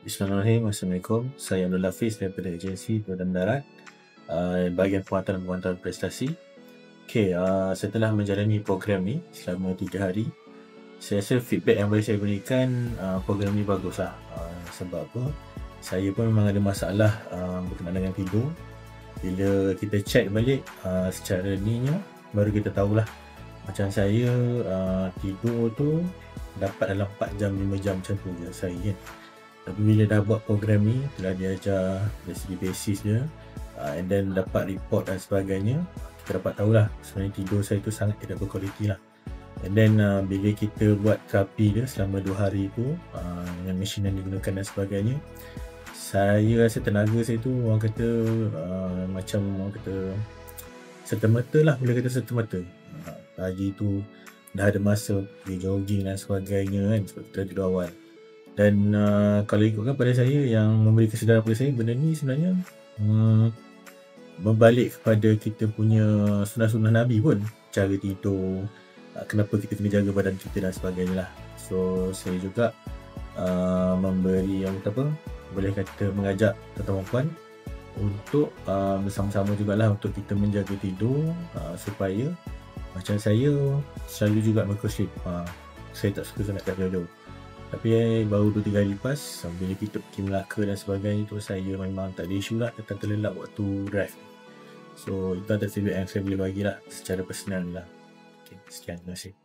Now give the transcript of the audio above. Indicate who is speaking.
Speaker 1: Bismillahirrahmanirrahim. Assalamualaikum. Saya Abdul Hafiz daripada agensi Badan Darat, bahagian penguatан dan penguatан prestasi. Setelah menjalani program ni selama 3 hari, saya rasa feedback yang boleh saya berikan, program ni bagus lah. Sebab apa? Saya pun memang ada masalah berkenaan dengan tidur. Bila kita check balik secara ni baru kita tahulah. Macam saya tidur tu dapat dalam 4 jam, 5 jam macam tu je saya kan. Tapi bila dah buat program ni, telah diajar dari segi basis dia, and then dapat report dan sebagainya, kita dapat tahulah sebenarnya tidur saya tu sangat tidak berkualiti lah. And then bila kita buat terapi dia selama 2 hari tu, yang mesin yang digunakan dan sebagainya, saya rasa tenaga saya tu orang kata macam orang kata serta-merta lah, boleh kata serta-merta. Pagi tu dah ada masa pergi jogging dan sebagainya kan, sebab kita tidur awal. Dan kalau ikutkan pada saya, yang memberi kesedaran pada saya, benda ni sebenarnya berbalik kepada kita punya sunnah-sunnah Nabi pun, cara tidur, kenapa kita kena jaga badan kita dan sebagainya lah. So saya juga memberi yang apa, boleh kata mengajak tuan-tuan puan untuk bersama-sama jugalah untuk kita menjaga tidur, supaya macam saya selalu juga microsleep. Saya tak suka sangat tak jauh-jauh. Tapi baru 2-3 hari lepas, bila kita pergi Melaka dan sebagainya tu, saya memang tak ada isu lah tentang terlelap waktu drive. So itu antara feedback yang saya boleh bagi lah secara personal lah. Sekian, terima kasih.